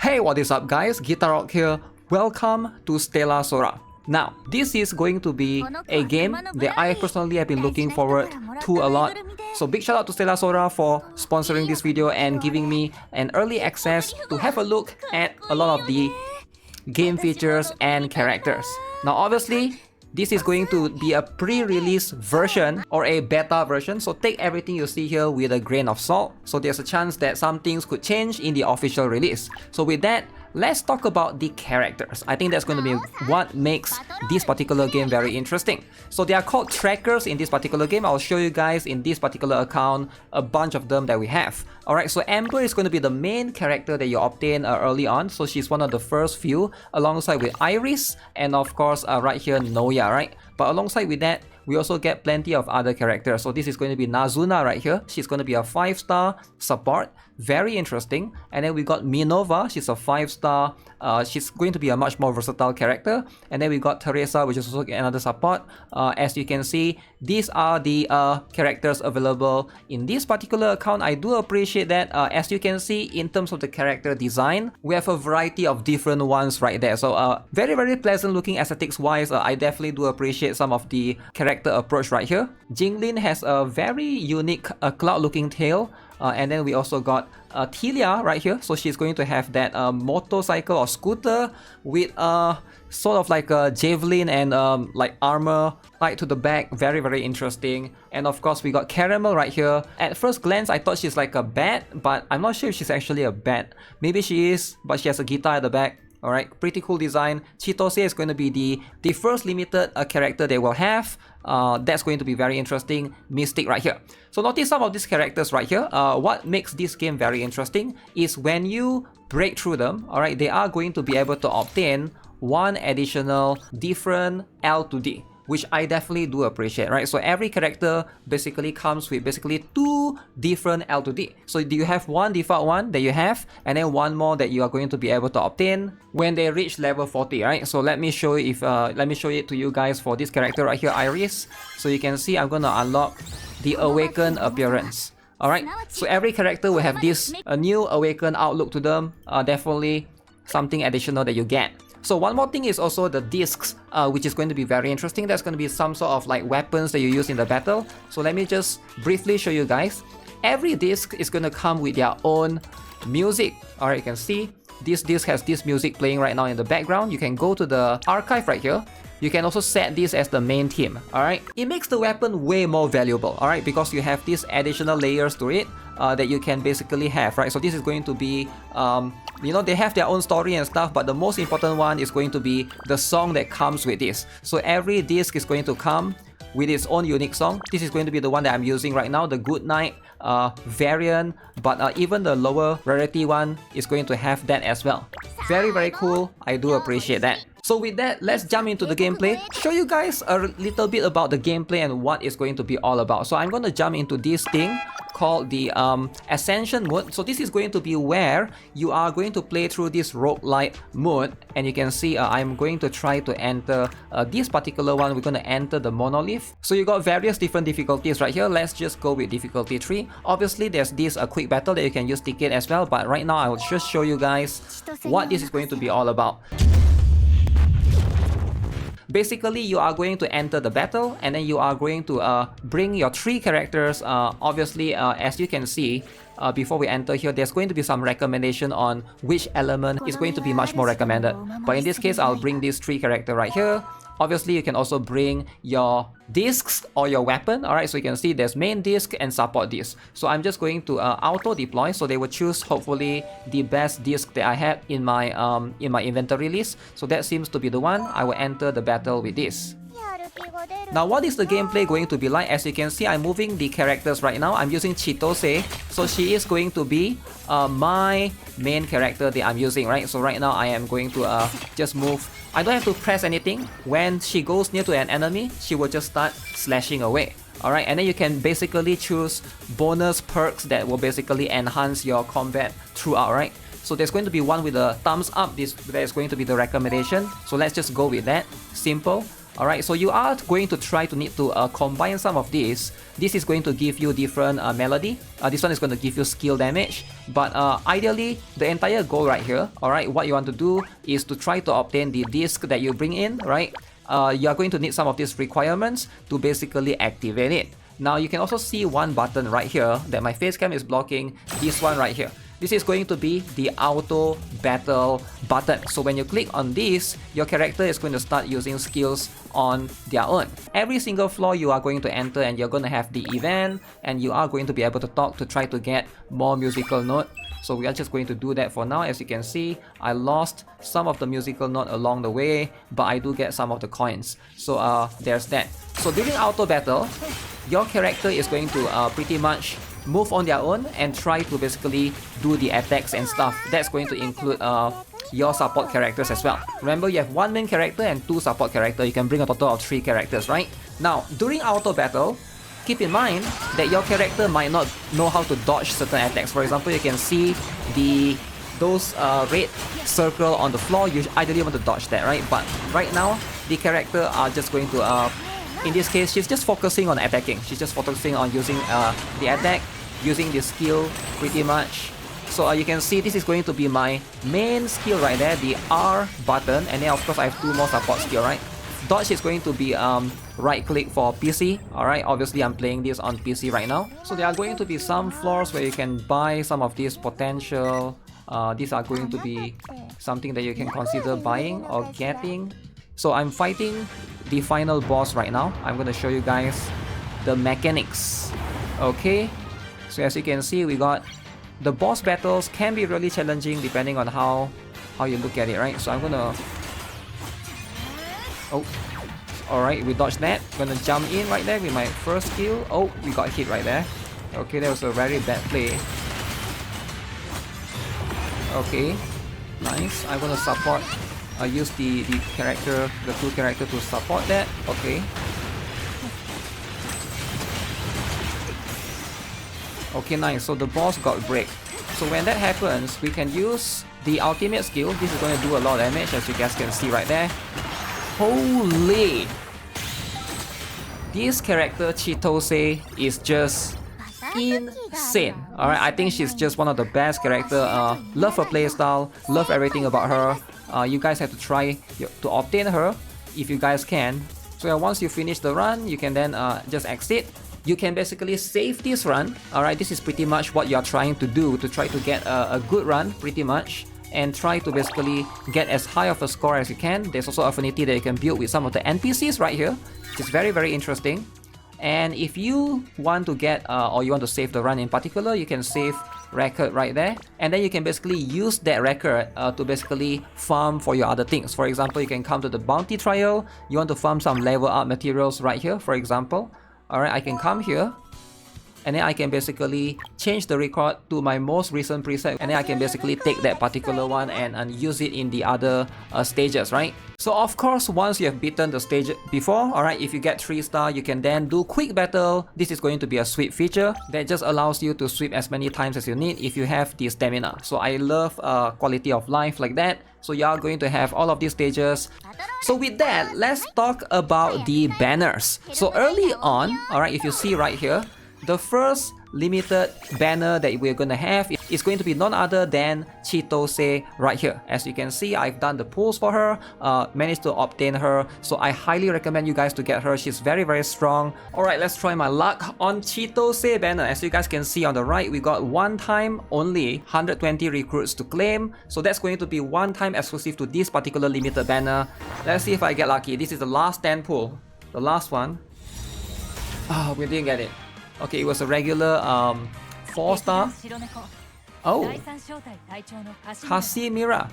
Hey, what is up guys? GuitarRock here. Welcome to Stella Sora. Now, this is going to be a game that I personally have been looking forward to a lot. So big shout out to Stella Sora for sponsoring this video and giving me an early access to have a look at a lot of the game features and characters. Now obviously, this is going to be a pre-release version or a beta version, so take everything you see here with a grain of salt. So there's a chance that some things could change in the official release. So with that, let's talk about the characters. I think that's going to be what makes this particular game very interesting. So they are called trackers in this particular game. I'll show you guys in this particular account a bunch of them that we have. Alright, so Amber is going to be the main character that you obtain early on. So she's one of the first few, alongside with Iris and of course right here Noya, right? But alongside with that, we also get plenty of other characters. So this is going to be Nazuna right here. She's going to be a 5-star support. Very interesting. And then we got Minova. She's a 5-star. She's going to be a much more versatile character. And then we got Teresa, which is also another support. As you can see, these are the characters available in this particular account. I do appreciate that. As you can see, in terms of the character design, we have a variety of different ones right there. So very, very pleasant looking aesthetics wise. I definitely do appreciate some of the character approach right here. Jinglin has a very unique cloud looking tail. And then we also got Tilia right here. So she's going to have that motorcycle or scooter with sort of like a javelin and like armor tied to the back. Very, very interesting. And of course we got Caramel right here. At first glance I thought she's like a bat, but I'm not sure if she's actually a bat. Maybe she is, but she has a guitar at the back. Alright, pretty cool design. CHITOSE is going to be the first limited character they will have. That's going to be very interesting. Mystic right here. So notice some of these characters right here. What makes this game very interesting is when you break through them, alright, they are going to be able to obtain one additional different L to D, which I definitely do appreciate, right? So every character basically comes with basically 2 different L to D. So you have one default one that you have, and then one more that you are going to be able to obtain when they reach level 40, right? So let me show you let me show it to you guys for this character right here, Iris. So you can see I'm gonna unlock the Awakened appearance. Alright, so every character will have this new Awakened outlook to them. Definitely something additional that you get. So one more thing is also the discs, which is going to be very interesting. There's going to be some sort of like weapons that you use in the battle. So let me just briefly show you guys. Every disc is going to come with their own music. Alright, you can see this disc has this music playing right now in the background. You can go to the archive right here. You can also set this as the main theme. Alright, it makes the weapon way more valuable. Alright, because you have these additional layers to it that you can basically have, right? So this is going to be you know, they have their own story and stuff, but the most important one is going to be the song that comes with this. So every disc is going to come with its own unique song. This is going to be the one that I'm using right now, the Good Night variant, but even the lower rarity one is going to have that as well. Very, very cool. I do appreciate that. So with that, let's jump into the gameplay, show you guys a little bit about the gameplay and what it's going to be all about. So I'm going to jump into this thing called the Ascension mode. So this is going to be where you are going to play through this roguelite mode, and you can see I'm going to try to enter this particular one. We're going to enter the Monolith. So you got various different difficulties right here. Let's just go with difficulty 3. Obviously there's this quick battle that you can use ticket as well, but right now I will just show you guys what this is going to be all about. Basically, you are going to enter the battle, and then you are going to bring your 3 characters. Obviously, as you can see, before we enter here, there's going to be some recommendation on which element is going to be much more recommended. But in this case, I'll bring these 3 characters right here. Obviously, you can also bring your discs or your weapon. Alright, so you can see there's main disc and support disc. So I'm just going to auto deploy. So they will choose hopefully the best disc that I have in my inventory list. So that seems to be the one. I will enter the battle with this. Now what is the gameplay going to be like? As you can see, I'm moving the characters right now. I'm using CHITOSE. So she is going to be my main character that I'm using, right? So right now I am going to just move. I don't have to press anything. When she goes near to an enemy, she will just start slashing away. Alright, and then you can basically choose bonus perks that will basically enhance your combat throughout, right? So there's going to be one with a thumbs up. That is going to be the recommendation. So let's just go with that. Simple. Alright, so you are going to try to need to combine some of these. This is going to give you different melody. This one is going to give you skill damage. But ideally, the entire goal right here, alright, what you want to do is to try to obtain the disc that you bring in, right? You are going to need some of these requirements to basically activate it. Now you can also see one button right here that my face cam is blocking, this one right here. This is going to be the auto battle button. So when you click on this, your character is going to start using skills on their own. Every single floor you are going to enter and you're going to have the event and you are going to be able to talk to try to get more musical note. So we are just going to do that for now. As you can see, I lost some of the musical note along the way, but I do get some of the coins. So there's that. So during auto battle, your character is going to pretty much move on their own and try to basically do the attacks and stuff. That's going to include your support characters as well. Remember, you have one main character and two support characters. You can bring a total of 3 characters, right? Now, during auto battle, keep in mind that your character might not know how to dodge certain attacks. For example, you can see those red circle on the floor. You ideally want to dodge that, right? But right now, the character are just going to in this case, she's just focusing on attacking. She's just focusing on using the attack, using the skill pretty much. So you can see this is going to be my main skill right there, the R button. And then of course I have 2 more support skill, right? Dodge is going to be right click for PC. Alright, obviously I'm playing this on PC right now. So there are going to be some floors where you can buy some of these potential. These are going to be something that you can consider buying or getting. So I'm fighting the final boss right now. I'm going to show you guys the mechanics. Okay, so as you can see, we got the boss battles can be really challenging depending on how you look at it, right? So I'm gonna alright, we dodged that. Gonna jump in right there with my first skill. Oh, we got hit right there. Okay, that was a very bad play. Okay, nice. I'm gonna support. I use the 2 character to support that. Okay. Okay, nice. So the boss got break. So when that happens, we can use the ultimate skill. This is going to do a lot of damage, as you guys can see right there. Holy! This character, CHITOSE, is just insane. Alright, I think she's just one of the best characters. Love her playstyle, love everything about her. You guys have to try to obtain her if you guys can. So once you finish the run, you can then just exit. You can basically save this run. Alright, this is pretty much what you're trying to do, to try to get a good run pretty much, and try to basically get as high of a score as you can. There's also Affinity that you can build with some of the NPCs right here, which is very, very interesting. And if you want to get or you want to save the run in particular, you can save record right there, and then you can basically use that record to basically farm for your other things. For example, you can come to the bounty trial. You want to farm some level up materials right here, for example. Alright, I can come here and then I can basically change the record to my most recent preset, and then I can basically take that particular one and use it in the other stages, right? So of course, once you have beaten the stage before, alright, if you get 3 star, you can then do quick battle. This is going to be a sweep feature that just allows you to sweep as many times as you need if you have the stamina. So I love quality of life like that. So you are going to have all of these stages. So with that, let's talk about the banners. So early on, alright, if you see right here, the first limited banner that we're gonna have is going to be none other than CHITOSE right here. As you can see, I've done the pulls for her, managed to obtain her, so I highly recommend you guys to get her. She's very, very strong. Alright, let's try my luck on CHITOSE banner. As you guys can see on the right, we got one time only 120 recruits to claim, so that's going to be one time exclusive to this particular limited banner. Let's see if I get lucky. This is the last 10 pull, the last one. We didn't get it. Okay, it was a regular 4 star. Oh, Casimira.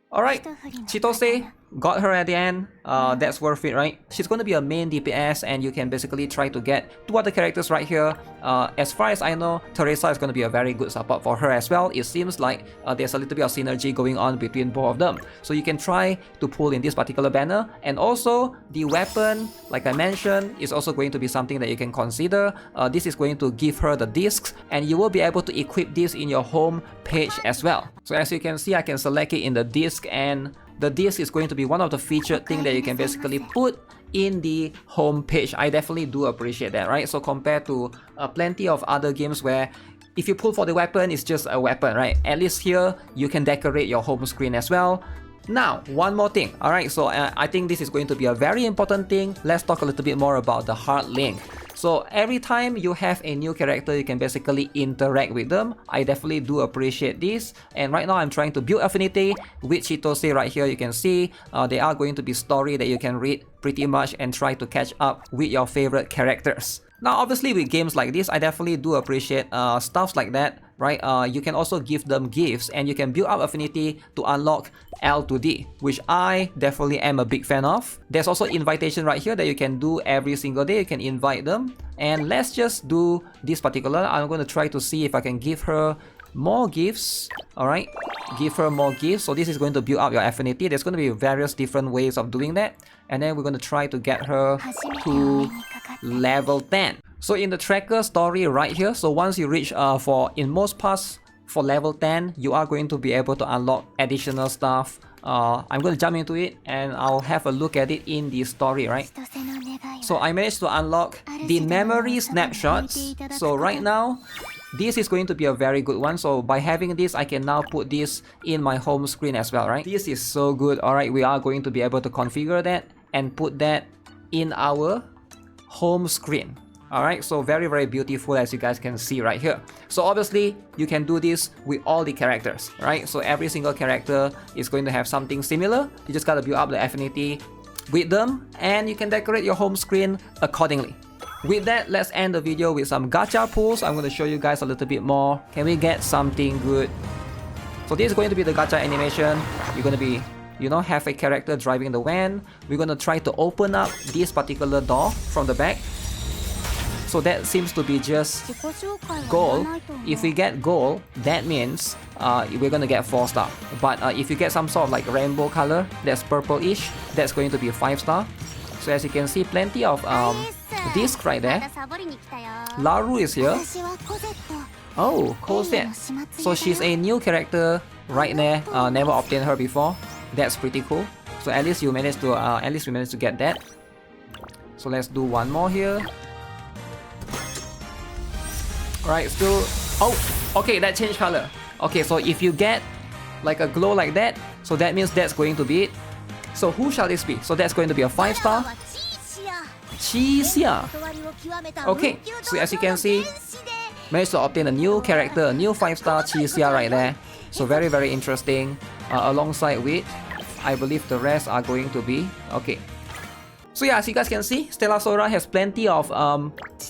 Alright, CHITOSE, got her at the end, that's worth it, right? She's going to be a main DPS, and you can basically try to get 2 other characters right here. As far as I know, Teresa is going to be a very good support for her as well. It seems like there's a little bit of synergy going on between both of them. So you can try to pull in this particular banner. And also, the weapon, like I mentioned, is also going to be something that you can consider. This is going to give her the discs, and you will be able to equip this in your home page as well. So as you can see, I can select it in the disc, and the disc is going to be one of the featured things that you can basically put in the home page. I definitely do appreciate that, right? So compared to plenty of other games where if you pull for the weapon, it's just a weapon, right? At least here, you can decorate your home screen as well. Now, one more thing, alright? So I think this is going to be a very important thing. Let's talk a little bit more about the hard link. So every time you have a new character, you can basically interact with them. I definitely do appreciate this. And right now I'm trying to build Affinity with CHITOSE right here. You can see there are going to be stories that you can read pretty much and try to catch up with your favorite characters. Now obviously with games like this, I definitely do appreciate stuff like that, right? You can also give them gifts, and you can build up Affinity to unlock L to D, which I definitely am a big fan of. There's also invitation right here that you can do every single day. You can invite them, and let's just do this particular. I'm going to try to see if I can give her more gifts. Alright, give her more gifts. So this is going to build up your Affinity. There's going to be various different ways of doing that, and then we're going to try to get her to level 10. So in the tracker story right here, so once you reach in most parts for level 10, you are going to be able to unlock additional stuff. I'm going to jump into it and I'll have a look at it in the story, right? So I managed to unlock the memory snapshots. So right now, this is going to be a very good one. So by having this, I can now put this in my home screen as well, right? This is so good. Alright, we are going to be able to configure that and put that in our home screen. Alright, so very, very beautiful, as you guys can see right here. So obviously, you can do this with all the characters, right? So every single character is going to have something similar. You just gotta build up the Affinity with them, and you can decorate your home screen accordingly. With that, let's end the video with some gacha pulls. I'm going to show you guys a little bit more. Can we get something good? So this is going to be the gacha animation. You're going to be, have a character driving the van. We're going to try to open up this particular door from the back. So that seems to be just gold. If we get gold, that means we're gonna get 4-star. But if you get some sort of like rainbow color that's purple-ish, that's going to be 5-star. So as you can see, plenty of discs right there. Laru is here. Oh, Cosette. So she's a new character right there. Never obtained her before. That's pretty cool. So at least we managed to get that. So let's do one more here. Alright, still... Oh, okay, that changed color. Okay, so if you get like a glow like that, so that means that's going to be it. So who shall this be? So that's going to be a 5-star. Chisia. Okay, so as you can see, managed to obtain a new character, a new 5-star Chisia right there. So very, very interesting. Alongside with, I believe the rest are going to be... Okay. So yeah, as you guys can see, Stella Sora has plenty of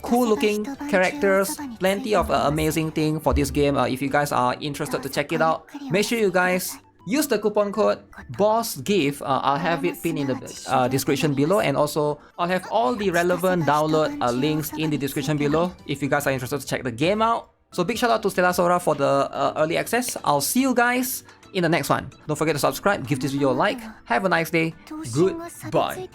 cool looking characters, plenty of amazing things for this game. If you guys are interested to check it out, make sure you guys use the coupon code BOSSGIFT. I'll have it pinned in the description below, and also I'll have all the relevant download links in the description below if you guys are interested to check the game out. So big shout out to Stella Sora for the early access. I'll see you guys in the next one. Don't forget to subscribe, give this video a like. Have a nice day. Goodbye.